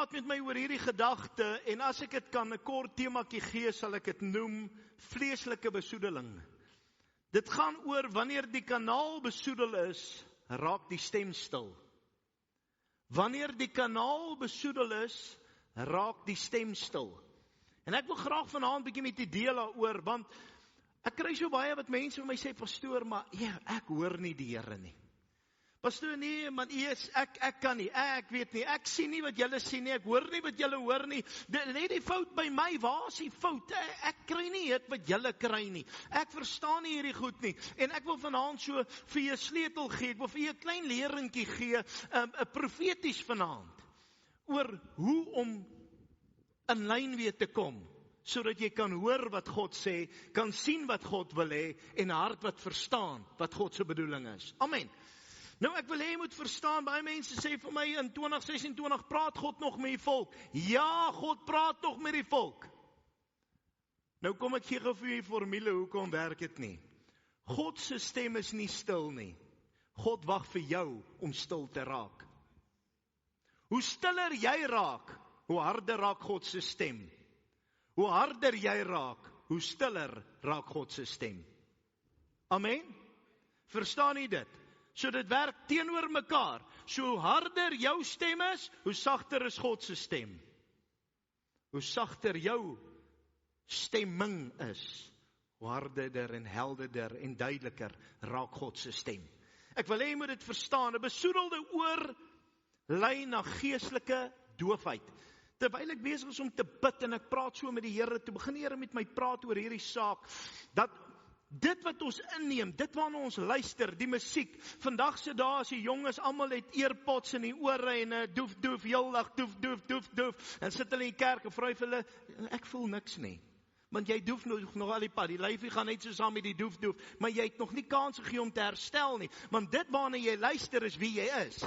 praat met my oor hierdie gedagte, en as ek dit kan 'n kort temaatjie gee, sal ek dit noem vleeslike besoedeling. Dit gaan oor wanneer die kanaal besoedel is, raak die stem stil. Wanneer die kanaal besoedel is, raak die stem stil. En ek wil graag vanaand 'n bietjie met u deel daaroor, want ek kry so baie wat mense vir my sê, pastoor, maar ja, ek hoor nie die Here nie. Pastoor, nee, man, ek kan nie, ek weet nie, ek sien nie wat julle sien nie, ek hoor nie wat julle hoor nie, lê die fout by my, waar is die fout? Ek kry nie dit wat julle kry nie, ek verstaan nie hierdie goed nie, en ek wil vanaand so vir jou sleutel gee, ek wil vir jou 'n klein leerentjie gee, profeties vanaand, oor hoe om in lyn weer te kom, sodat jy kan hoor wat God sê, kan sien wat God wil hê, en 'n hart wat verstaan wat God se bedoeling is. Amen. Nou ek wil hê jy moet verstaan, baie mense sê vir my in 2026, praat God nog met die volk? Ja, God praat nog met die volk. Nou kom ek gee gou vir die formule, hoekom werk dit nie? God se stem is nie stil nie. God wag vir jou om stil te raak. Hoe stiller jy raak, hoe harder raak God se stem. Hoe harder jy raak, hoe stiller raak God se stem. Amen? Verstaan jy dit? So dit werk teenoor mekaar. So hoe harder jou stem is, hoe sagter is God se stem. Hoe sagter jou stemming is, hoe harder en helderder en duideliker raak God se stem. Ek wil hê jy moet dit verstaan. 'n Besoedelde oor lei na geestelike doofheid. Terwyl ek besig is om te bid en ek praat so met die Here, toe begin die Here met my praat oor hierdie saak, dat dit wat ons inneem, dit waarna ons luister, die musiek, vandag se dae as die jonges almal het earpods in die ore en doef, heeldag doef, en sit hulle in die kerk en vra vir hulle, ek voel niks nie. Want jy doef nog al die pad, die lyfie gaan net so saam met die doef, maar jy het nog nie kans gegee om te herstel nie, want dit waarna jy luister is wie jy is.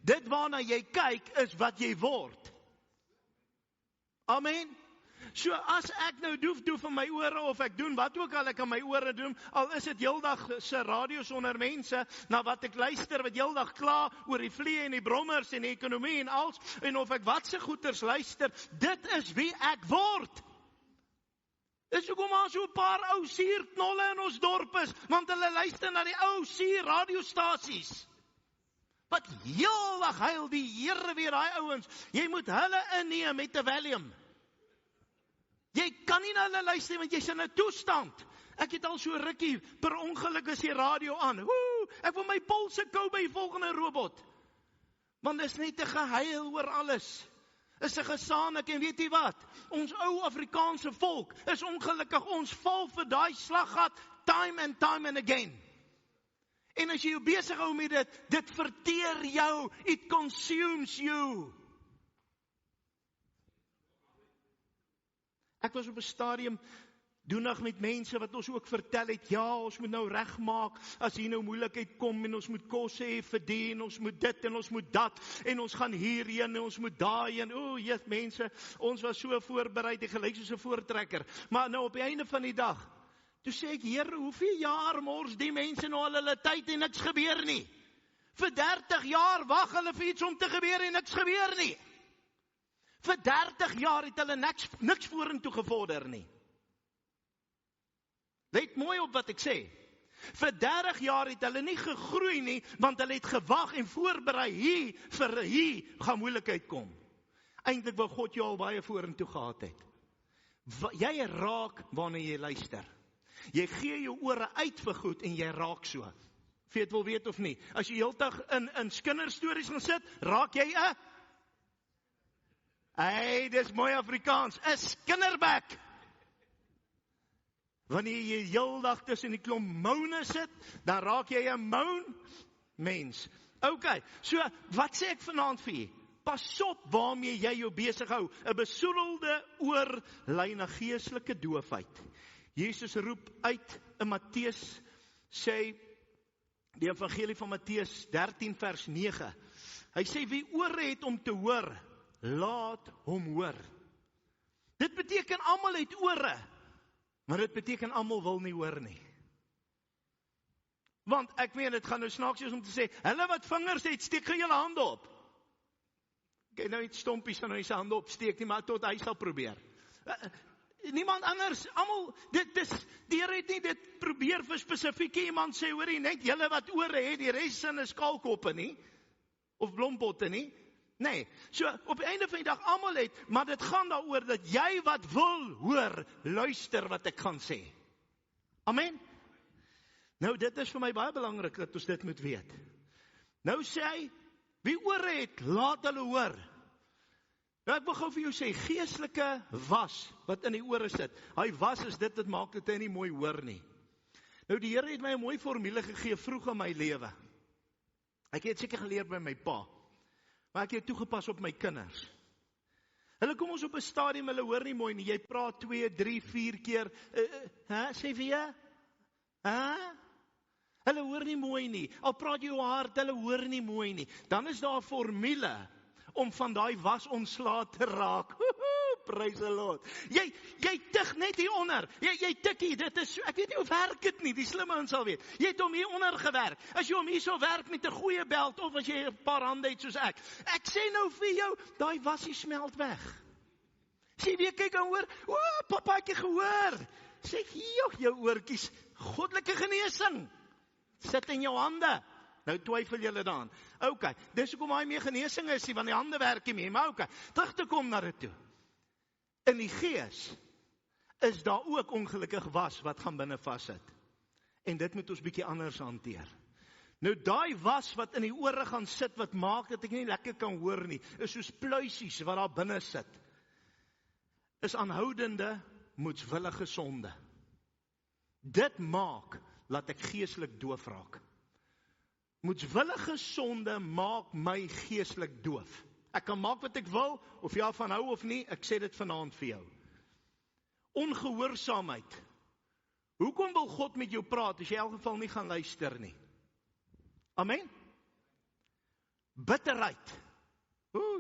Dit waarna jy kyk is wat jy word. Amen. So as ek nou doef in my ore, of ek doen wat ook al ek aan my ore doen, al is dit heeldag se radio's onder mense, na wat ek luister, wat heeldag kla oor die vliee en die brommers en die ekonomie en alles, en of ek wat se goeters luister, dit is wie ek word. Dis hoekom maar so 'n paar ou suurknolle in ons dorp is, want hulle luister na die ou suur radiostasies. Wat heeldag huil die Here weer daai ouens. Jy moet hulle inneem met 'n Valium. Jy kan nie na hulle luister want jy's in 'n toestand. Ek het al so rukkie per ongeluk is die radio aan. Ek wil my polse kou by die volgende robot. Want dis net 'n gehuil oor alles. Is 'n gesaanik en weet jy wat? Ons ou Afrikaanse volk is ongelukkig, ons val vir daai slaggat time and again. En as jy jou besig hou met dit verteer jou, it consumes you. Ek was op 'n stadium doenig met mense wat ons ook vertel het, ja, ons moet nou regmaak as hier nou moeilikheid kom en ons moet kos hê vir die en ons moet dit en ons moet dat en ons gaan hierheen en ons moet daarheen. Jesus mense, ons was so voorberei, dit gelyk soos 'n voortrekker. Maar nou op die einde van die dag, toe sê ek, Here, hoeveel jaar mors die mense nou al hulle tyd en niks gebeur nie? Vir 30 jaar wag hulle vir iets om te gebeur en niks gebeur nie. Vir 30 jaar het hulle niks vorentoe gevorder nie. Let mooi op wat ek sê. Vir 30 jaar het hulle nie gegroei nie, want hulle het gewag en voorberei hier gaan moeilikheid kom. Eintlik wou God jou al baie vorentoe gehad het. Jy raak wanneer jy luister. Jy gee jou ore uit vir goed en jy raak so. Of jy het wil weet of nie. As jy heeltag in kinderstories gaan sit, raak jy dis mooi Afrikaans, 'n skinnerbek. Wanneer jy heeldag tussen die klomp moune sit, dan raak jy 'n moun mens. Okay, so wat sê ek vanaand vir jy? Pas op waarmee jy jou besig hou. 'n Besoedelde oor lei na geestelike doofheid. Jesus roep uit in Matteus, sê die evangelie van Matteus 13 vers 9. Hy sê wie ore het om te hoor, laat hom hoor. Dit beteken almal het ore, maar dit beteken almal wil nie hoor nie. Want ek meen dit gaan nou snaaks wees om te sê, hulle wat vingers het, steek julle hande op. Kyk nou iets stompies van hy sy hande opsteek nie, maar tot hy sal probeer. Niemand anders, almal, die Here het nie dit probeer vir spesifiek iemand sê, hoorie, net julle wat ore het, die res sin is kalkoppe nie, of blompotte nie. Nee, so op die einde van die dag almal het, maar dit gaan daaroor dat jy wat wil hoor, luister wat ek gaan sê. Amen. Nou dit is vir my baie belangrik dat ons dit moet weet. Nou sê hy, wie ore het, laat hulle hoor. Nou ek wil gou vir jou sê, geestelike was, wat in die ore sit, hy was is dit wat maak dat hy nie mooi hoor nie. Nou die Here het my 'n mooi formule gegee vroeg in my lewe. Ek het seker geleer by my pa, maar ek het toegepas op my kinders. Hulle kom ons op 'n stadium, hulle hoor nie mooi nie, jy praat 2, 3, 4 keer, sê vir jy? Hulle hoor nie mooi nie, al praat jy hard, hulle hoor nie mooi nie. Dan is daar 'n formule om van daai was ontslae te raak. Praise the Lord. Jy tik net hier onder. Jy tik hier, dit is, ek weet nie hoe werk dit nie, die slimme ons sal weet. Jy het hom hier onder gewerk. As jy hom hier so werk met 'n goeie belt, of as jy 'n paar hande het soos ek. Ek sê nou vir jou, daai wasie smelt weg. Sê weer kyk en hoor, papa het jy gehoor. Sê jou oortjies, goddelike genesing. Sit in jou hande. Nou twyfel julle daaraan. Okay, dis hoekom hy meer genesing is, want die hande werk nie meer, maar okay, terug te kom na dit toe. In die gees is daar ook ongelukkig was wat gaan binne vassit. En dit moet ons bietjie anders hanteer. Nou daai was wat in die ore gaan sit, wat maak dat ek nie lekker kan hoor nie, is soos pluisies wat daar binne sit. Is aanhoudende, moedswillige sonde. Dit maak, laat ek geestelik doof raak. Moedswillige sonde maak my geestelik doof. Ek kan maak wat ek wil, of jy van hou of nie, ek sê dit vanaand vir jou. Ongehoorsaamheid. Hoekom wil God met jou praat, as jy in elk geval nie gaan luister nie? Amen? Bitterheid.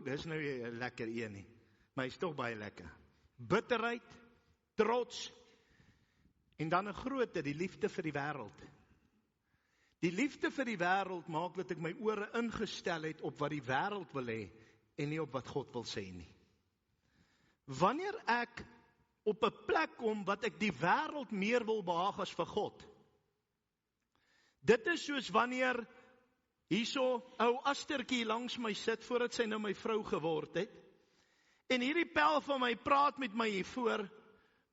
Dis nou 'n lekker een nie, maar hy's tog baie lekker. Bitterheid, trots, en dan 'n grootte, die liefde vir die wêreld. Die liefde vir die wêreld maak dat ek my ore ingestel het op wat die wêreld wil hê, en nie op wat God wil sê nie. Wanneer ek op 'n plek kom wat ek die wêreld meer wil behaag as vir God. Dit is soos wanneer hierso ou Astertjie langs my sit voordat sy nou my vrou geword het. En hierdie pel van my praat met my hiervoor,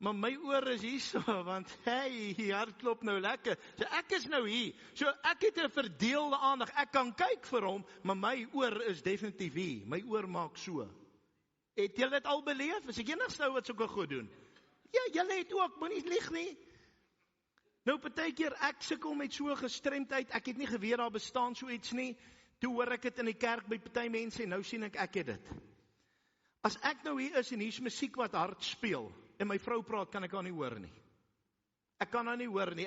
maar my oor is hierso, want die hart klop nou lekker. So ek is nou hier. So ek het 'n verdeelde aandag. Ek kan kyk vir hom, maar my oor is definitief hier. My oor maak so. Het julle dit al beleef? Is ek enigste ou wat sulke goed doen? Ja, julle het ook, moenie lieg nie. Nou partykeer ek sukkel met so gestremdheid. Ek het nie geweet daar bestaan so iets nie. Toe hoor ek dit in die kerk by party mense en nou sien ek het dit. As ek nou hier is en hier's musiek wat hard speel en my vrou praat, kan ek haar nie hoor nie. Ek kan haar nie hoor nie.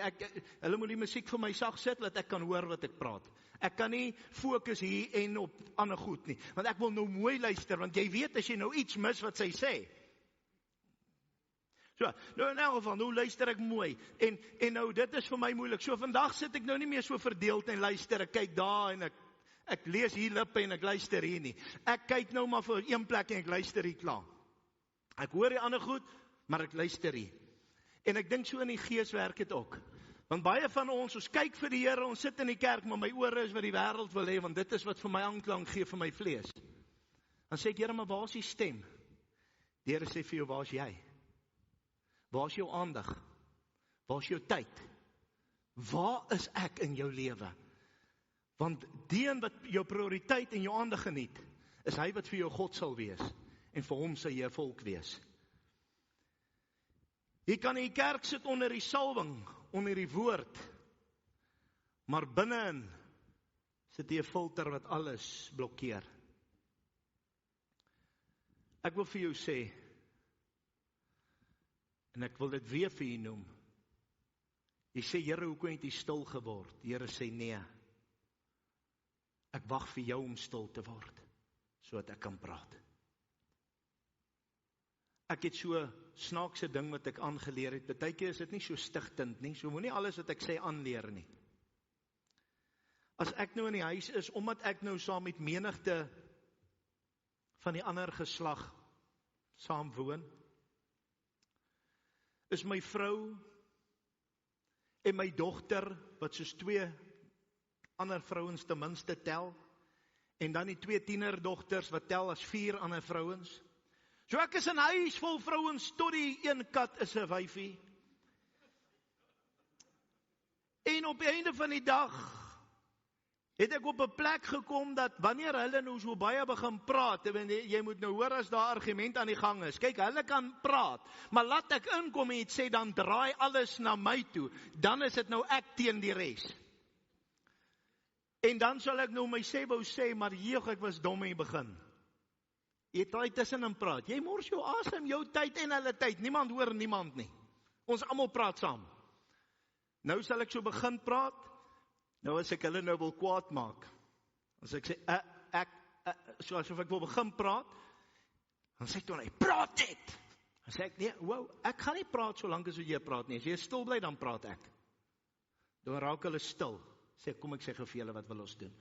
Hulle moet die musiek vir my sag sit, dat ek kan hoor wat ek praat. Ek kan nie fokus hier en op ander goed nie. Want ek wil nou mooi luister, want jy weet as jy nou iets mis wat sy sê. So, nou in elk geval, nou luister ek mooi. En nou, dit is vir my moeilik. So vandag sit ek nou nie meer so verdeeld en luister. Ek kyk daar en ek lees hier lippe en ek luister hier nie. Ek kyk nou maar vir een plek en ek luister hier klaar. Ek hoor die ander goed, maar ek luister hier. En ek dink so in die gees werk dit ook. Want baie van ons kyk vir die Here, ons sit in die kerk, maar my ore is wat die wêreld wil hê, want dit is wat vir my aanklank gee vir my vlees. Dan sê ek, Here, maar waar is die stem? Die Here sê vir jou, waar is jy? Waar is jou aandag? Waar is jou tyd? Waar is ek in jou lewe? Want die een wat jou prioriteit en jou aandag geniet, is hy wat vir jou God sal wees. En vir hom sal jy 'n volk wees. Jy kan in die kerk sit onder die salwing, onder die woord, maar binne-in sit jy 'n filter wat alles blokkeer. Ek wil vir jou sê, en ek wil dit weer vir jou noem, jy sê, Here, hoekom het jy stil geword? Die Here sê, nee, ek wag vir jou om stil te word, sodat ek kan praat. Ek het so snaakse ding wat ek aangeleer het, partykeer is dit nie so stigtend nie, so moenie alles wat ek sê aanleer nie. As ek nou in die huis is, omdat ek nou saam met menigte van die ander geslag saam woon, is my vrou en my dogter, wat soos 2 ander vrouens ten minste tel, en dan die 2 tienerdogters wat tel as 4 ander vrouens. So ek is in 'n huis vol vrouens, tot die een kat is 'n wyfie. En op die einde van die dag het ek op 'n plek gekom dat wanneer hulle nou so baie begin praat, jy moet nou hoor as daar argument aan die gang is. Kyk, hulle kan praat, maar laat ek inkom en iets sê, dan draai alles na my toe. Dan is dit nou ek teen die res. En dan sal ek nou my wou sê, maar jeeg, ek was dom in die begin. Jy draai tussenin praat. Jy mors jou asem, jou tyd en hulle tyd. Niemand hoor niemand nie. Ons almal praat saam. Nou sal ek so begin praat. Nou as ek hulle nou wil kwaad maak. As ek sê, so asof ek wil begin praat, dan sê ek toe, praat dit! Dan sê ek, nee, wow, ek gaan nie praat solank as jy praat nie. As jy stil bly, dan praat ek. Dan raak hulle stil. Sê, kom ek sê vir julle wat wil ons doen.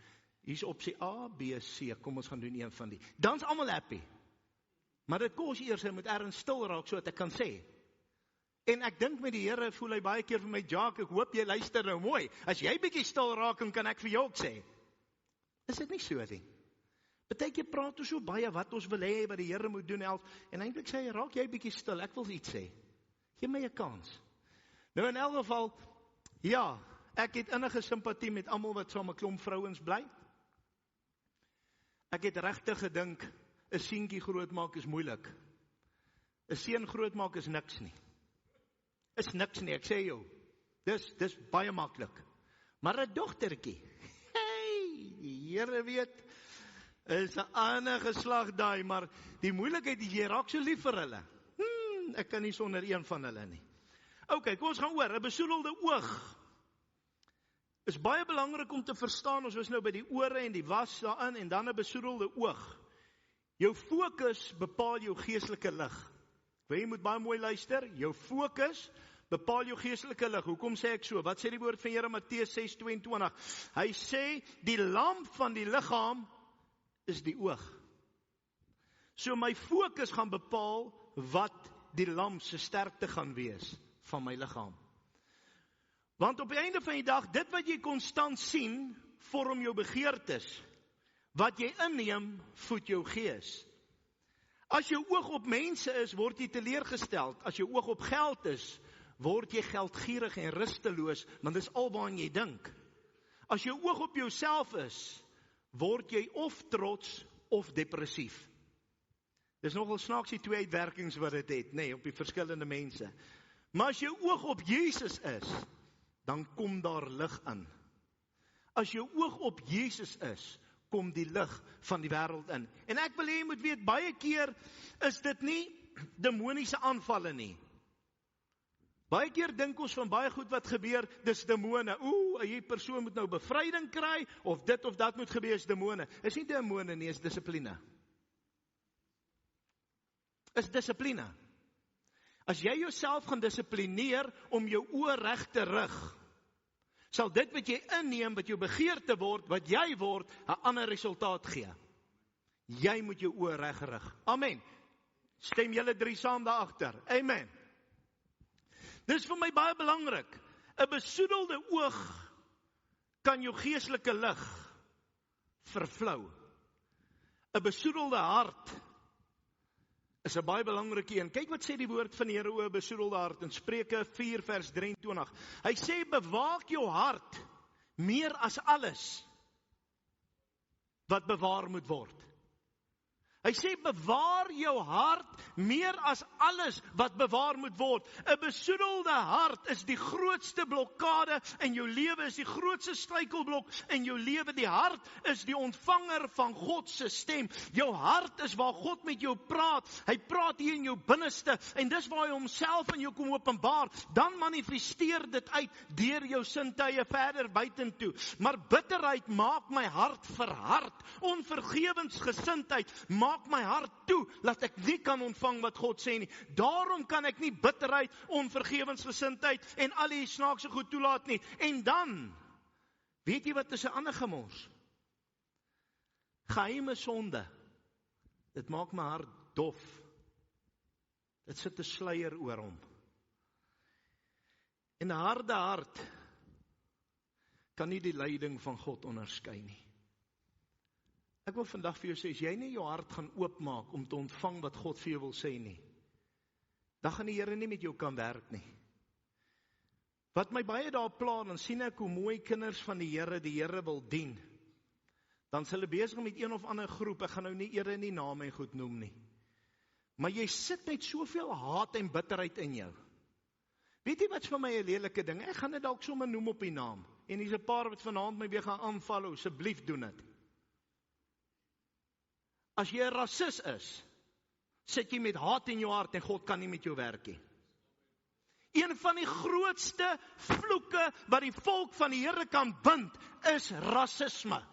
Hier is opsie A, B, C, kom ons gaan doen een van die. Dan is almal happy. Maar dit kos eers, hy moet ergens stil raak, so dat ek kan sê. En ek dink met die Here, voel hy baie keer vir my, Jack, ek hoop jy luister nou mooi. As jy bietjie stil raak, dan kan ek vir jou ook sê. Is dit nie so nie? Partykeer praat ons so baie wat ons wil hê, wat die Here moet doen, en eintlik sê hy, raak jy bietjie stil, ek wil iets sê. Geef my 'n kans. Nou in elk geval, ja, ek het innige simpatie met almal wat saam 'n klomp vrouens bly. Ek het regtig gedink, 'n seentjie grootmaak is moeilik. 'n Seun grootmaak is niks nie. Is niks nie, ek sê jou. Dis baie maklik. Maar 'n dogtertjie, hey, die Here weet, is 'n ander geslag daai, maar die moeilikheid is, jy raak so lief vir hulle. Ek kan nie sonder een van hulle nie. OK, kom ons gaan oor, 'n besoedelde oog. Is baie belangrik om te verstaan, ons was nou by die ore en die was daarin, en dan 'n besoedelde oog. Jou fokus bepaal jou geestelike lig. Jy moet baie mooi luister, jou fokus bepaal jou geestelike lig. Hoekom sê ek so? Wat sê die woord van Here Matteus 6:22? Hy sê, die lamp van die liggaam is die oog. So my fokus gaan bepaal wat die lamp se sterkte gaan wees van my liggaam. Want op die einde van die dag, dit wat jy konstant sien, vorm jou begeertes. Wat jy inneem, voed jou gees. As jou oog op mense is, word jy teleurgesteld. As jou oog op geld is, word jy geldgierig en rusteloos, want dis alwaar jy dink. As jou oog op jouself is, word jy of trots of depressief. Dis nogal snaaks die 2 uitwerkings wat dit het, nee, op die verskillende mense. Maar as jou oog op Jesus is, dan kom daar lig in. As jou oog op Jesus is, kom die lig van die wêreld in. En ek wil hê jy moet weet, baie keer is dit nie demoniese aanvalle nie. Baie keer dink ons van baie goed wat gebeur, dis demone. Hierdie persoon moet nou bevryding kry, of dit of dat moet gebeur, is demone. Is nie demone nie, is dissipline. Is dissipline. As jy jouself gaan dissiplineer om jou oë reg te rig, sal dit wat jy inneem, wat jou begeerte word, wat jy word, 'n ander resultaat gee. Jy moet jou oë reg rig. Amen. Stem julle 3 saam daar agter. Amen. Dis vir my baie belangrik. 'n Besoedelde oog kan jou geestelike lig vervlou. 'n Besoedelde hart is 'n baie belangrike een. Kyk wat sê die woord van die Here oor 'n besoedelde hart in Spreuke 4 vers 23. Hy sê, bewaak jou hart meer as alles wat bewaar moet word. Hy sê, bewaar jou hart meer as alles wat bewaar moet word. 'n Besoedelde hart is die grootste blokkade in jou lewe, is die grootste struikelblok in jou lewe. Die hart is die ontvanger van God se stem. Jou hart is waar God met jou praat. Hy praat hier in jou binneste, en dis waar hy homself in jou kom openbaar. Dan manifesteer dit uit deur jou sintuie verder buitentoe. Maar bitterheid maak my hart verhard. Onvergewensgesindheid maak my hart toe, dat ek nie kan ontvang wat God sê nie. Daarom kan ek nie bitterheid, onvergewensgesindheid en al die snaakse goed toelaat nie. En dan, weet jy wat is 'n ander gemors? Geheime sonde Dit maak my hart dof. Dit sit 'n sluier oor hom. En 'n harde hart kan nie die leiding van God onderskei nie. Ek wil vandag vir jou sê, as jy nie jou hart gaan oopmaak om te ontvang wat God vir jou wil sê nie, dan gaan die Here nie met jou kan werk nie. Wat my baie daar pla, dan sien ek hoe mooi kinders van die Here wil dien. Dan is hulle besig met een of ander groep, ek gaan nou nie eers nie name en goed noem nie. Maar jy sit met soveel haat en bitterheid in jou. Weet jy wat vir my 'n lelike ding? Ek gaan dit dalk sommer noem op die naam. En hier's 'n paar wat vanaand my weer gaan aanval, asseblief doen dit. As jy 'n rasis is, sit jy met haat in jou hart en God kan nie met jou werk nie. Een van die grootste vloeke wat die volk van die Here kan bind, is rasisme.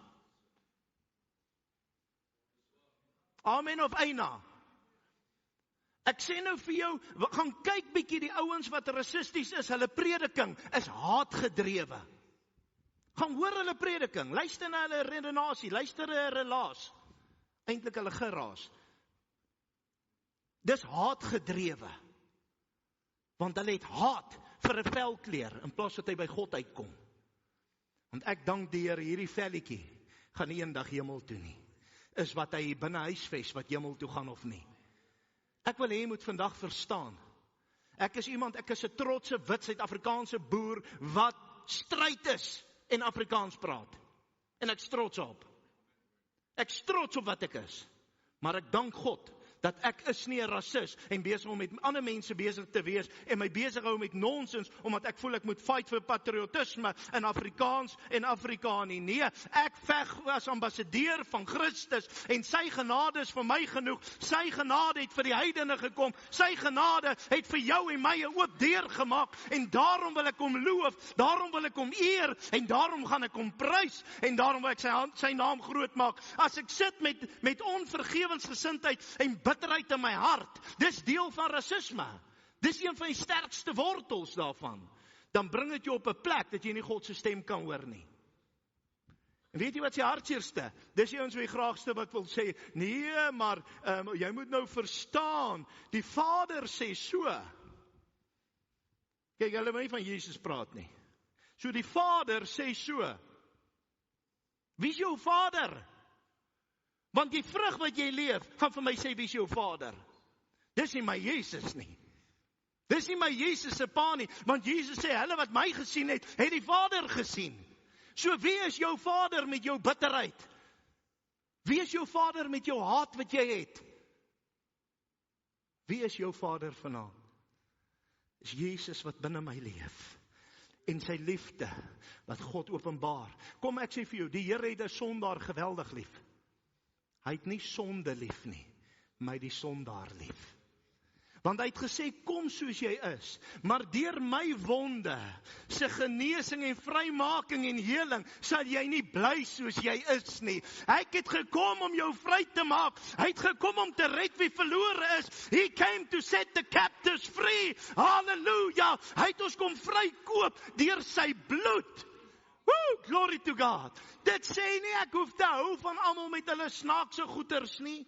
Amen of eina. Ek sê nou vir jou, gaan kyk bietjie die ouens wat rassisties is, hulle prediking is haatgedrewe. Gaan hoor hulle prediking, luister na hulle redenasie, luister na hulle relaas. Eintlik hulle geraas. Dis haatgedrewe. Want hulle het haat vir 'n velkleur in plaas dat hy by God uitkom. Want ek dank die Here, hierdie velletjie gaan nie eendag hemel toe nie. Is wat hy binne huisves wat hemel toe gaan of nie. Ek wil hê jy moet vandag verstaan. Ek is 'n trotse wit Suid-Afrikaanse boer wat stryd is en Afrikaans praat. En ek's trots op. Ek's trots op wat ek is. Maar ek dank God dat ek is nie 'n rasis en besig om met ander mense besig te wees en my besig hou met nonsens omdat ek voel ek moet fight vir patriotisme in Afrikaans en Afrikaanie. Nee, ek veg as ambassadeur van Christus en sy genade is vir my genoeg. Sy genade het vir die heidene gekom. Sy genade het vir jou en my 'n oop deur gemaak en daarom wil ek hom loof, daarom wil ek hom eer en daarom gaan ek hom prys en daarom wil ek sy naam groot maak. As ek sit met onvergewensgesindheid en bitterheid in my hart, dis deel van rasisme. Dis een van die sterkste wortels daarvan. Dan bring dit jou op 'n plek dat jy nie God se stem kan hoor nie. En weet jy wat se hartseerste? Dis die ons wie graagste wat wil sê, nee, maar jy moet nou verstaan, die Vader sê so. Kyk, hulle wil nie van Jesus praat nie. So die Vader sê so. Wie is jou Vader? Want die vrug wat jy leef, gaan vir my sê, wie is jou Vader? Dis nie my Jesus nie. Dis nie my Jesus se pa nie, want Jesus sê, hulle wat my gesien het die Vader gesien. So wie is jou Vader met jou bitterheid? Wie is jou Vader met jou haat wat jy het? Wie is jou Vader vanaand? Is Jesus wat binne my leef. En sy liefde, wat God openbaar. Kom ek sê vir jou, die Here het 'n sondaar geweldig lief. Hy het nie sonde lief nie, maar die sondaar lief. Want hy het gesê, kom soos jy is, maar deur my wonde, se genesing en vrymaking en heling, sal jy nie bly soos jy is nie. Hy het gekom om jou vry te maak. Hy het gekom om te red wie verlore is. He came to set the captives free. Halleluja! Hy het ons kom vrykoop deur sy bloed. Woo, glory to God. Dit sê nie ek hoef te hou van almal met hulle snaakse goeters nie.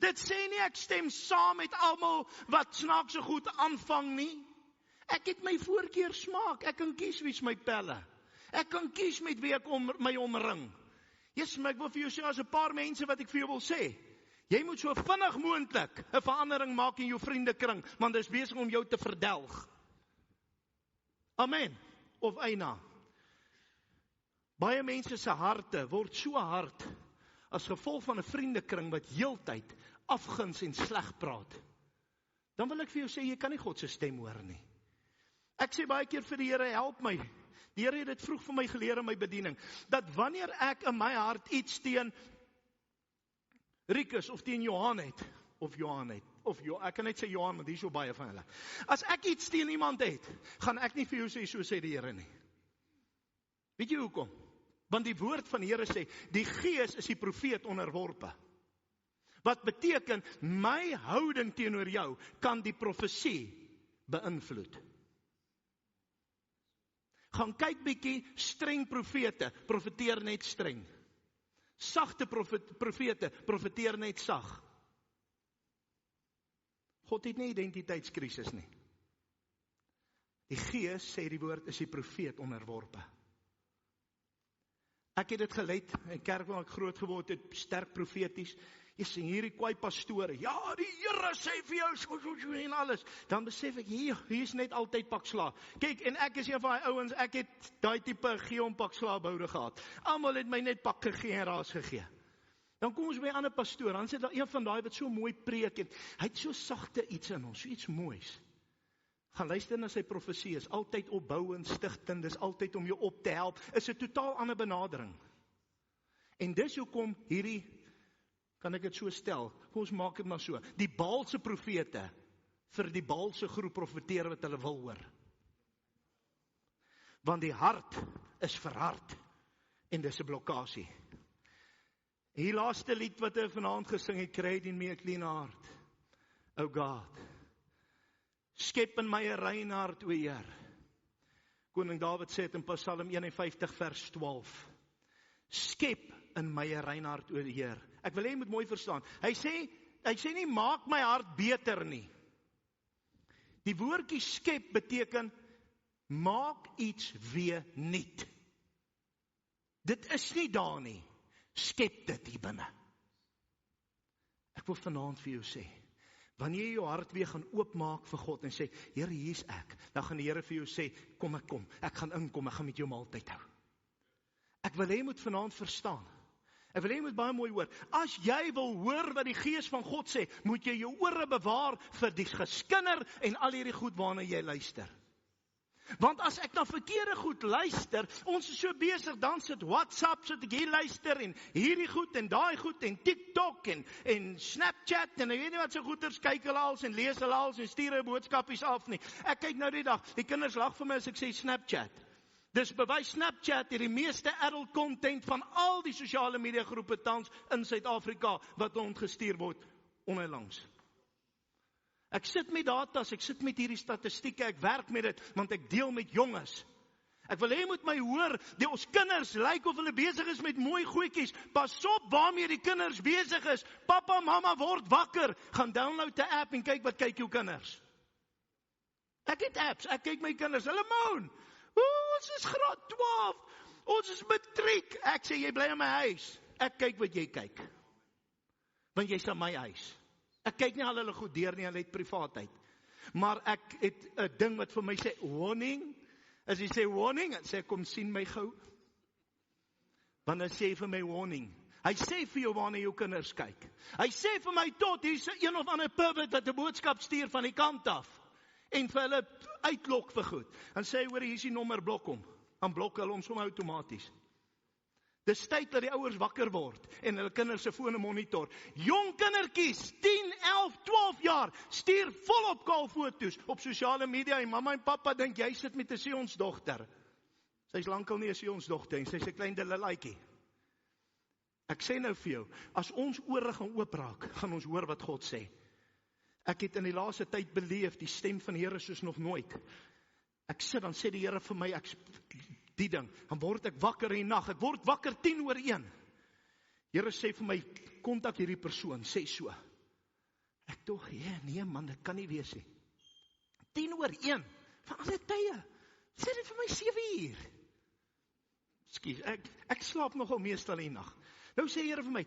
Dit sê nie ek stem saam met almal wat snaakse goed aanvang nie. Ek het my voorkeur smaak. Ek kan kies wie's my pelle. Ek kan kies met wie ek my omring. Jesus, maar ek wil vir jou sê, as 'n paar mense wat ek vir jou wil sê. Jy moet so vinnig moontlik 'n verandering maak in jou vriendekring, want dit is besig om jou te verdelg. Amen. Of eina. Baie mense se harte word so hard as gevolg van 'n vriendekring wat heeltyd afguns en sleg praat. Dan wil ek vir jou sê, jy kan nie God se stem hoor nie. Ek sê baie keer vir die Here, help my. Die Here het dit vroeg vir my geleer in my bediening, dat wanneer ek in my hart iets teen Rikus of teen Johan het, ek kan net sê Johan, want hier is so baie van hulle. As ek iets teen iemand het, gaan ek nie vir jou sê, so sê die Here nie. Weet jy hoekom? Want die woord van die Here sê, die Gees is die profeet onderworpe. Wat beteken, my houding teenoor jou kan die profesie beïnvloed. Gaan kyk bietjie, streng profete, profeteer net streng. Sagte profete, profeteer net sag. God het nie identiteitskrisis nie. Die Gees, sê die woord, is die profeet onderworpe. Ek het dit geleid, in kerk waar ek groot geword het, sterk profeties. Jy sien hierdie kwaai pastore, ja, die Here sê vir jou, so en alles. Dan besef ek, hier is net altyd pak sla. Kyk, en ek is een van die ouens, ek het daai tipe Geon pak sla boude gehad. Almal het my net pak gegee en raas gegee. Dan kom ons by 'n ander pastoor, dan sê daar een van daai wat so mooi preek en hy het so sagte iets in ons, so iets moois. Gaan luister na sy profesie, is altyd opbouend, stigtend, dis altyd om jou op te help, is 'n totaal ander benadering. En dis hoekom hierdie, kan ek dit so stel, kom ons maak dit maar so, die Baalse profete, vir die Baalse groep profeteer wat hulle wil hoor. Want die hart is verhard, en dis 'n blokkasie. Die laaste lied wat hy vanaand gesing het, Create in me a clean heart, O God, skep in my 'n rein hart, o Heer. Koning Dawid sê dit in Psalm 51 vers 12. Skep in my 'n rein hart, o Heer. Ek wil hê jy moet mooi verstaan. Hy sê nie maak my hart beter nie. Die woordjie skep beteken maak iets weer nuut. Dit is nie daar nie. Skep dit hier binne. Ek wil vanaand vir jou sê, wanneer jy jou hart weer gaan oopmaak vir God en sê, Here, hier is ek, dan gaan die Here vir jou sê, kom, ek gaan inkom, ek gaan met jou maaltyd hou. Ek wil hê jy moet vanaand verstaan. Ek wil hê jy moet baie mooi hoor. As jy wil hoor wat die Gees van God sê, moet jy jou ore bewaar vir die geskinder en al hierdie goed waarna jy luister. Want as ek na verkeerde goed luister, ons is so besig, dan sit WhatsApp, sit ek hier luister, en hierdie goed, en daai goed, en TikTok, en Snapchat, en ek weet nie wat so goeders, kyk hulle als, en lees hulle als, en stuur hulle boodskapies af nie. Ek kyk nou die dag, die kinders lag vir my as ek sê Snapchat. Dis bewys Snapchat het die meeste adult content van al die sosiale media groepe tans in Suid-Afrika, wat ontgestuur word, onlangs. Ek sit met datas, ek sit met hierdie statistieke, ek werk met dit, want ek deel met jonges. Ek wil hê jy moet my hoor, ons kinders lyk of hulle besig is met mooi goedjies. Pas op waarmee die kinders besig is. Papa, mamma word wakker, gaan download 'n app en kyk wat kyk jou kinders. Ek het apps, ek kyk my kinders, hulle moan. Ons is graad 12, ons is matriek. Ek sê jy bly in my huis. Ek kyk wat jy kyk. Want jy's in my huis. Ek kyk nie al hulle goed deur nie, hulle het privaatheid. Maar ek het 'n ding wat vir my sê, warning. As jy sê warning, dan sê kom sien my gou. Want dan sê hy vir my warning. Hy sê vir jou waarna jou kinders kyk. Hy sê vir my tot, hier's een of ander pervert wat 'n boodskap stuur van die kant af. En vir hulle uitlok vir goed. Dan sê hy, hoor, hier is die nommer, blok hom. Dan blok hulle hom sommer outomaties. Dis tyd dat die ouers wakker word en hulle kinders se fone monitor. Jong kindertjies, 10, 11, 12 jaar, stuur volop kaalfoto's op sosiale media en mamma en pappa dink jy sit met 'n Sionsdogter. Sy's lankal nie 'n Sionsdogter en sy's 'n klein delelaitjie. Ek sê nou vir jou, as ons ore gaan oopraak, gaan ons hoor wat God sê. Ek het in die laaste tyd beleef die stem van die Here soos nog nooit. Ek sit, dan sê die Here vir my, die ding, dan word ek wakker in die nag, ek word wakker 10:01. Here sê vir my, kontak hierdie persoon, sê so. Ek tog, nee man, dit kan nie wees nie. 10:01, van alle tye, sê dit vir my 7 uur. Skus, ek slaap nogal meestal in die nag. Nou sê Here vir my,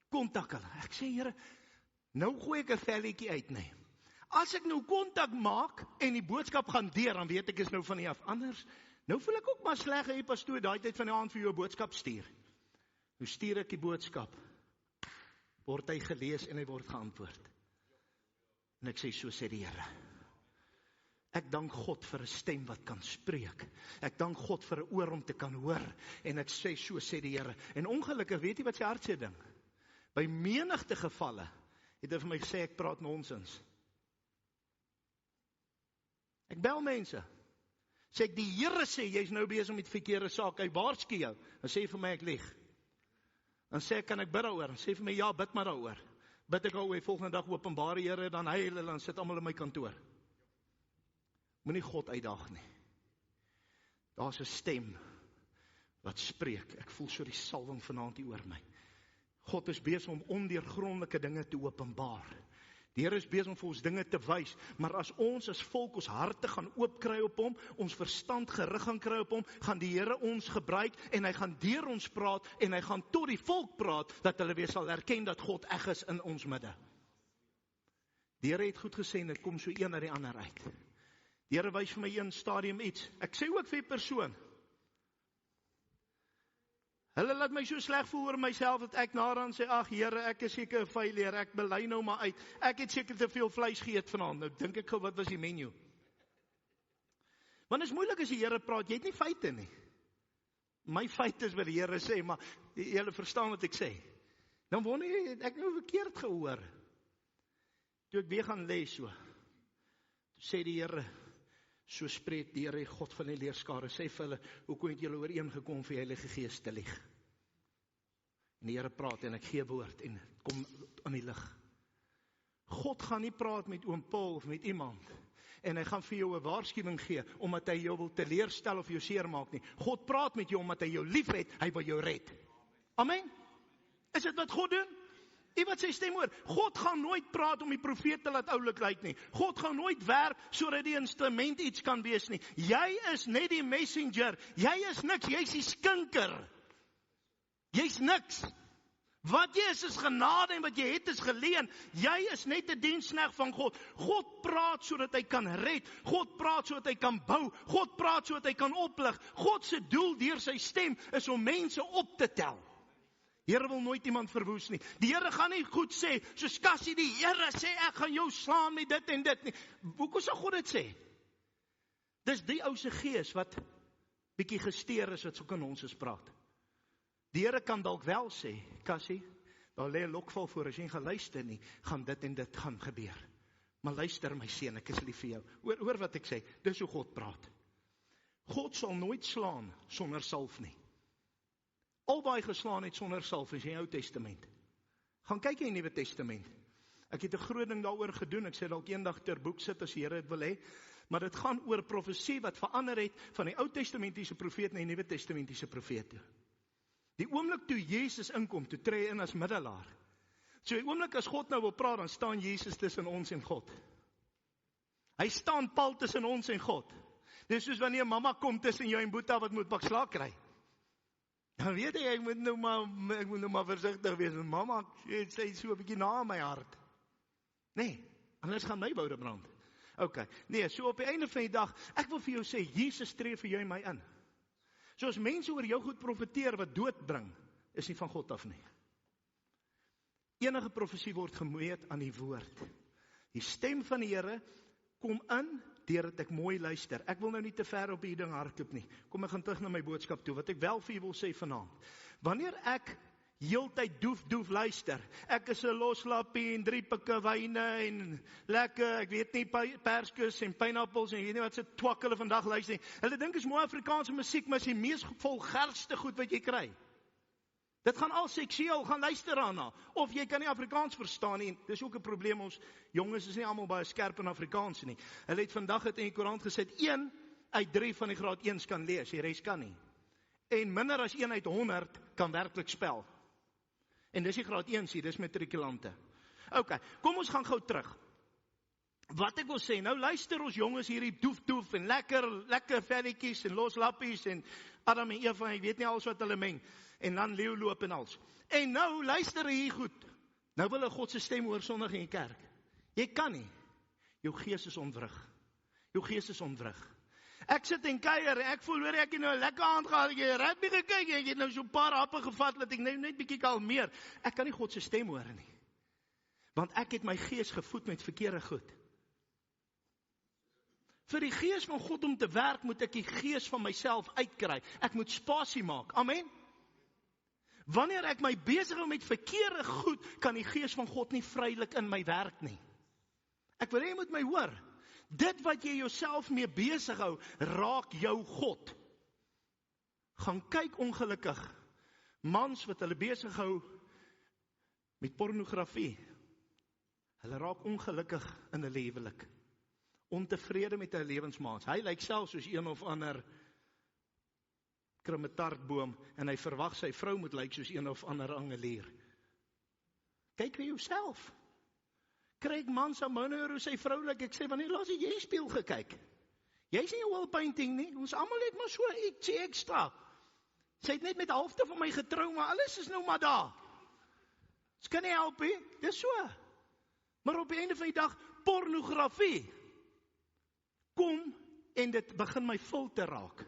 kontak hulle. Ek sê Here, nou gooi ek 'n velletjie uit, nee. As ek nou kontak maak en die boodskap gaan deur, dan weet ek is nou van die af. Anders, nou voel ek ook maar sleg, hy pastoor, daai tyd van die aand vir jou 'n boodskap stuur. Nou stuur ek die boodskap. Word hy gelees en hy word geantwoord. En ek sê, so sê die Here. Ek dank God vir 'n stem wat kan spreek. Ek dank God vir 'n oor om te kan hoor. En ek sê, so sê die Here. En ongelukkig, weet jy wat sy hart sê ding? By menigte gevalle het hy vir my gesê, ek praat nonsens. Ek bel mense. Sê ek, die Here sê, jy's nou besig met verkeerde saak, hy waarsku jou. Dan sê hy vir my, ek lieg. Dan sê ek, kan ek bid daaroor? Dan sê hy vir my, ja, bid maar daaroor. Bid ek alweer, volgende dag openbaar die Here, dan hy hulle, dan sit almal in my kantoor. Moenie God uitdaag nie. Daar's 'n stem wat spreek. Ek voel so die salwing vanaand hier oor my. God is besig om ondeurgrondelike dinge te openbaar. Die Here is besig om vir ons dinge te wys, maar as ons as volk ons harte gaan oopkry op hom, ons verstand gerig gaan kry op hom, gaan die Here ons gebruik en hy gaan deur ons praat en hy gaan tot die volk praat, dat hulle weer sal erken dat God eg is in ons midde. Die Here het goed gesê en dit kom so een na die ander uit. Die Here wys vir my een stadium iets. Ek sê ook vir die persoon, hulle laat my so sleg voel oor myself, dat ek naderhand sê, ag Here, ek is seker 'n failure, ek bely nou maar uit, ek het seker te veel vleis geëet vanaand, nou dink ek gou, wat was die menu? Want dit is moeilik as die Here praat, jy het nie feite nie. My feite is wat die Here sê, maar julle verstaan wat ek sê. Dan wonder jy, het ek nou verkeerd gehoor. Toe ek weer gaan lê so, toe sê die Here, so spreek die Here, God van die leerskare, sê vir hulle, hoekom het julle ooreengekom vir die Heilige Gees te lieg? En die Here praat en ek gee woord en kom aan die lig. God gaan nie praat met oom Paul of met iemand en hy gaan vir jou 'n waarskuwing gee omdat hy jou wil teleurstel of jou seermaak nie. God praat met jou omdat hy jou liefhet, hy wil jou red. Amen. Is dit wat God doen? Iemand sê stem hoor, God gaan nooit praat om die profeet te laat oulik lyk nie. God gaan nooit werk sodat die instrument iets kan wees nie. Jy is net die messenger. Jy is niks, jy's die skinker. Jy's niks. Wat jy is genade en wat jy het is geleen. Jy is net 'n diensknegt van God. God praat sodat hy kan red. God praat sodat hy kan bou. God praat sodat hy kan oplig. God se doel deur sy stem is om mense op te tel. Die Here wil nooit iemand verwoes nie. Die Here gaan nie goed sê, soos Cassie, die Here sê, ek gaan jou slaan met dit en dit nie. Hoekom sal God dit sê? Dis die ou se gees wat bietjie gesteer is, wat so kan ons eens praat. Die Here kan dalk wel sê, Cassie, daar lê 'n lokval voor, as jy nie gaan luister nie, gaan dit en dit gaan gebeur. Maar luister my seun, ek is lief vir jou. Hoor wat ek sê, dis hoe God praat. God sal nooit slaan sonder salf nie. Albei geslaan het sonder salf is in die Ou Testament. Gaan kyk in die Nuwe Testament. Ek het 'n groot ding daaroor gedoen. Ek sê dalk eendag ter boek sit as die Here dit wil hê. Maar dit gaan oor profesie wat verander het van die Ou Testamentiese profeet na die Nuwe Testamentiese profeet toe. Die oomblik toe Jesus inkom, toe tree hy in as middelaar. So die oomblik as God nou wil praat, dan staan Jesus tussen ons en God. Hy staan pal tussen ons en God. Dis soos wanneer mamma kom tussen jou en Boeta wat moet bakslaag kry. Dan weet ek moet nou maar versigtig wees. Mamma sê so 'n bietjie na my hart. Nee, anders gaan my boude brand. Okay, nee, so op die einde van die dag, ek wil vir jou sê, Jesus tree vir jou en my in. So as mense oor jou goed profeteer wat dood bring, is nie van God af nie. Enige profesie word gemeet aan die woord. Die stem van die Here kom in, deurdat ek mooi luister. Ek wil nou nie te ver op die ding hardloop nie. Kom, ek gaan terug na my boodskap toe, wat ek wel vir julle wil sê vanaand. Wanneer ek heeltyd doef luister, ek is 'n loslappie en 3 pikke wyne en lekker, ek weet nie, perskus en pineappels en weet nie wat se twak hulle vandag luister nie. Hulle dink is mooi Afrikaanse musiek, maar is die mees vulgairste goed wat jy kry. Dit gaan al seksueel, gaan luister daarna. Of jy kan nie Afrikaans verstaan nie. Dis ook 'n probleem, ons jonges is nie almal baie skerp in Afrikaans nie. Hulle het vandag in die koerant gesit, 1 uit 3 van die graad 1's kan lees, die res kan nie. En minder as 1 uit 100 kan werklik spel. En dis die graad 1's hier, dis matrikulante. Okay, kom ons gaan gou terug. Wat ek wil sê, nou luister ons jonges hierdie doef en lekker velletjies en loslappies en Adam en Eva, ek weet nie alles wat hulle meng. En dan leeu loop en alles. En nou luister hier goed. Nou wil hulle God se stem hoor Sondag in die kerk. Jy kan nie. Jou gees is ontwrig. Jou gees is ontwrig. Ek sit en kuier en ek voel hoor ek het nou 'n lekker aand gehad. Ek het rugby gekyk en ek het nou so 'n paar happe gevat dat ek net bietjie kalmeer. Ek kan nie God se stem hoor nie. Want ek het my gees gevoed met verkeerde goed. Vir die gees van God om te werk, moet ek die gees van myself uitkry. Ek moet spasie maak. Amen. Wanneer ek my besig hou met verkeerde goed, kan die gees van God nie vrylik in my werk nie. Ek wil hê jy moet my hoor. Dit wat jy jouself mee besig hou, raak jou God. Gaan kyk ongelukkig. Mans wat hulle besig hou met pornografie. Hulle raak ongelukkig in 'n huwelik. Ontevrede met hulle lewensmaats. Hy lyk self soos een of ander krummetartboom en hy verwag sy vrou moet lyk soos een of ander angelier. Kyk vir jouself. Kry trek man Samono sy vroulik. Ek sê, wanneer laas het jy speel gekyk? Jy is nie oil painting nie. Ons almal het maar so ietsie ekstra. Sy het net met halfte van my getrou, maar alles is nou maar daar. Dit kan nie help nie. Dis so. Maar op die einde van die dag, pornografie kom en dit begin my vul te raak.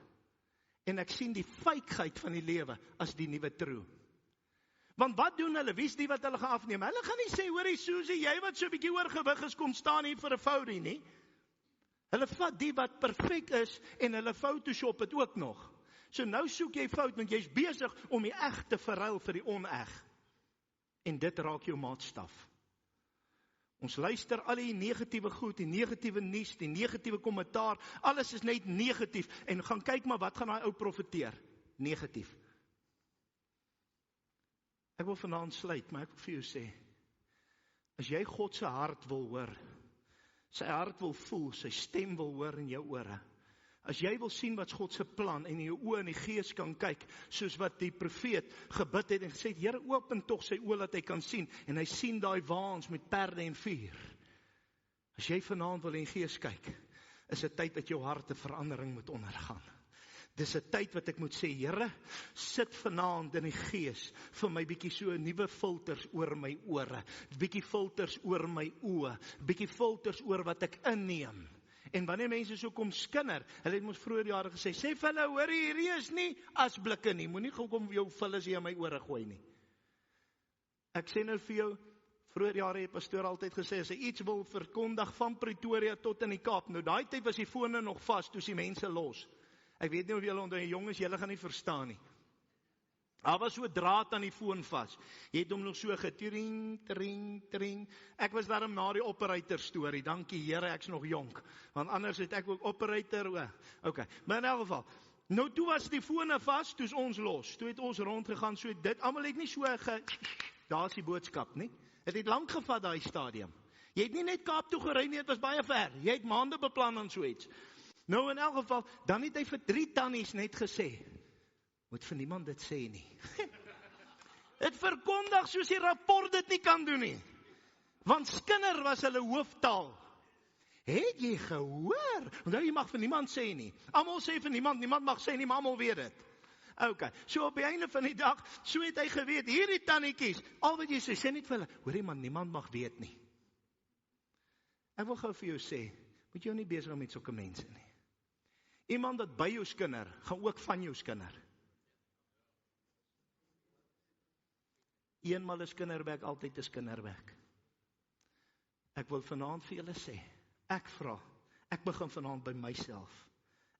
En ek sien die feikheid van die lewe as die nuwe true. Want wat doen hulle? Wie is die wat hulle gaan afneem? Hulle gaan nie sê, hoorie Susie, jy wat so 'n bietjie oorgewig is, kom staan hier vir 'n foudie nie. Hulle vat die wat perfek is en hulle Photoshop het ook nog. So nou soek jy fout, want jy's besig om die eg te verruil vir die oneg. En dit raak jou maatstaf. Ons luister al die negatiewe goed, die negatiewe nuus, die negatiewe kommentaar, alles is net negatief. En gaan kyk maar, wat gaan daai ou profeteer? Negatief. Ek wil vanaand sluit, maar ek wil vir jou sê, as jy God se hart wil hoor, sy hart wil voel, sy stem wil hoor in jou ore, as jy wil sien wat God se plan en in jou oë in die gees kan kyk, soos wat die profeet gebid het en gesê het, Here, open tog sy oë dat hy kan sien, en hy sien daai waans met perde en vuur. As jy vanaand wil in gees kyk, is dit tyd dat jou hart 'n verandering moet ondergaan. Dis 'n tyd wat ek moet sê, Here, sit vanaand in die gees vir my bietjie so 'n nuwe filters oor my ore, bietjie filters oor my oë, bietjie filters oor wat ek inneem. En wanneer mense so kom skinder, hulle het ons vroeër jare gesê, sê vir hulle, hoor hierdie is nie asblikke nie, moenie kom jou vullis hier in my ore gooi nie. Ek sê nou vir jou, vroeër jare het pastoor altyd gesê, as hy iets wil verkondig van Pretoria tot in die Kaap, nou daai tyd was die fone nog vas, toe die mense los. Ek weet nie of julle onder die jonges, julle gaan nie verstaan nie. Daar was so draad aan die foon vas. Jy het hom nog so getring, tring. Ek was daarom na die operator storie. Dankie Here, ek's nog jonk. Want anders het ek ook operator. Okay. Maar in elk geval, nou toe was die fone vas, toe's ons los. Toe het ons rondgegaan, so dit almal het nie so daar's die boodskap, nie. Het het lank gevat daai stadium. Jy het nie net Kaap toe gery nie, dit was baie ver. Jy het maande beplan en so iets. Nou in elk geval, dan het hy vir 3 tannies net gesê, moet vir niemand dit sê nie. Het verkondig soos die rapport dit nie kan doen nie. Want skinder was hulle hooftaal. Het jy gehoor? Onthou, jy mag vir niemand sê nie. Almal sê vir niemand mag sê nie, maar almal weet dit. Okay, so op die einde van die dag, so het hy geweet, hierdie tannetjies, al wat jy sê net vir hulle, hoorie man, niemand mag weet nie. Ek wil gou vir jou sê, moet jou nie besig met sulke mense nie. Iemand wat by jou skinder, gaan ook van jou skinder. Eenmal 'n skinderwerk, altyd 'n skinderwerk. Ek wil vanaand vir julle sê, ek begin vanaand by myself.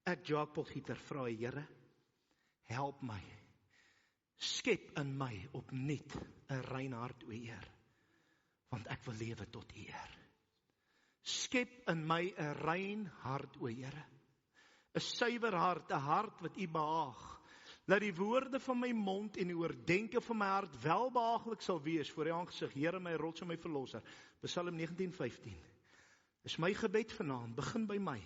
Ek, Jacques Potgieter, vra, Here, help my. Skep in my opnuut 'n rein hart, o Heer, want ek wil lewe tot U eer. Skep in my 'n rein hart, o Here. 'n suiwer hart, 'n hart wat U behaag. Laat die woorde van my mond en die oordenke van my hart welbehaaglik sal wees voor U aangesig, Here, my rots en my verlosser. Psalm 19:15. Is my gebed vanaand, begin by my.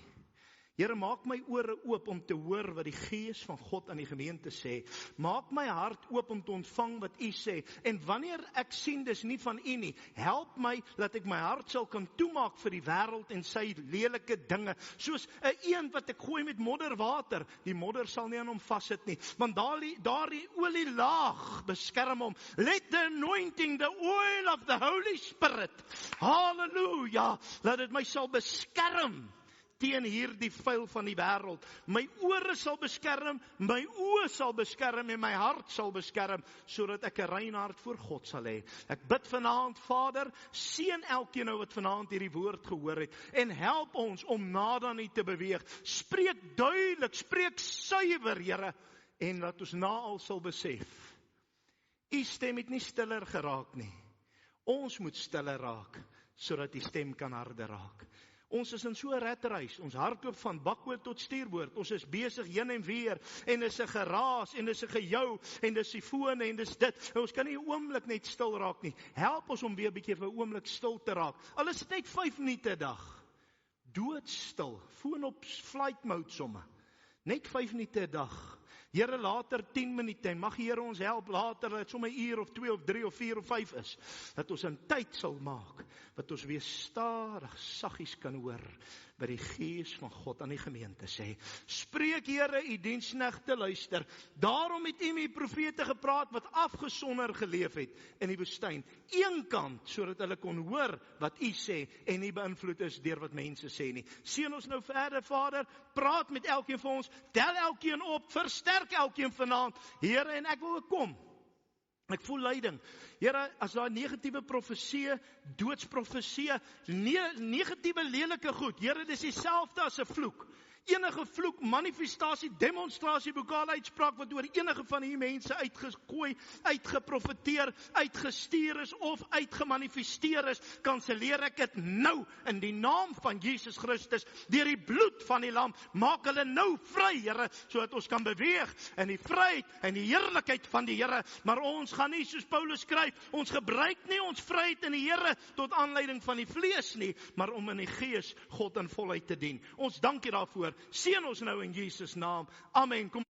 Here, maak my ore oop om te hoor wat die Gees van God aan die gemeente sê. Maak my hart oop om te ontvang wat U sê. En wanneer ek sien dis nie van U nie, help my dat ek my hart sal kan toemaak vir die wêreld en sy lelike dinge. Soos 'n eend wat ek gooi met modderwater, die modder sal nie aan hom vassit nie, want daardie olielaag beskerm hom. Let the anointing, the oil of the Holy Spirit, halleluja, dat dit my sal beskerm teen hierdie vuil van die wêreld. My ore sal beskerm, my oë sal beskerm en my hart sal beskerm, sodat ek 'n rein hart voor God sal hê. Ek bid vanaand, Vader, seën elkeen nou wat vanaand hierdie woord gehoor het en help ons om nader aan U te beweeg. Spreek duidelik, spreek suiwer, Here, en laat ons na al sal besef. U stem het nie stiller geraak nie. Ons moet stiller raak, sodat die stem kan harder raak. Ons is in so 'n ratreis, ons hardloop van bakboord tot stuurboord, ons is besig heen en weer, en dis 'n geraas, en dis 'n gejou, en dis die fone, en dis dit, en ons kan nie 'n oomblik net stil raak nie. Help ons om weer 'n bietjie vir 'n oomblik stil te raak, al is dit net 5 minute 'n dag, doodstil, foon op flight mode somme, Net 5 minute 'n dag. Here, later 10 minute, en mag die Here ons help later, dat het sommer 1 uur of 2 of 3 of 4 of 5 is, dat ons 'n tyd sal maak, wat ons weer stadig, saggies kan hoor, by die Gees van God aan die gemeente sê, spreek Here, u diensknegte luister, daarom het u met die profete gepraat, wat afgesonder geleef het in die woestyn, eenkant, sodat hulle kon hoor wat u sê, en nie beïnvloed is deur wat mense sê nie. Seën ons nou verder, Vader, praat met elkeen van ons, tel elkeen op, versterk elkeen vanaand, Here, en ek wil ook kom. Ek voel leiding. Here, as daar negatiewe profeseë, doodsprofeseë, negatiewe lelike goed, Here, dis dieselfde as 'n vloek. Enige vloek, manifestasie, demonstrasie, bokale uitspraak wat oor enige van hierdie mense uitgegooi, uitgeprofeteer, uitgestuur is of uitgemanifesteer is, kanselleer ek dit nou in die naam van Jesus Christus, deur die bloed van die lam, maak hulle nou vry, Here, sodat ons kan beweeg in die vryheid en die heerlikheid van die Here, maar ons gaan nie soos Paulus skryf, ons gebruik nie ons vryheid in die Here tot aanleiding van die vlees nie, maar om in die gees God in volheid te dien. Ons dank U daarvoor. Seën ons nou in Jesus naam. Amen. Kom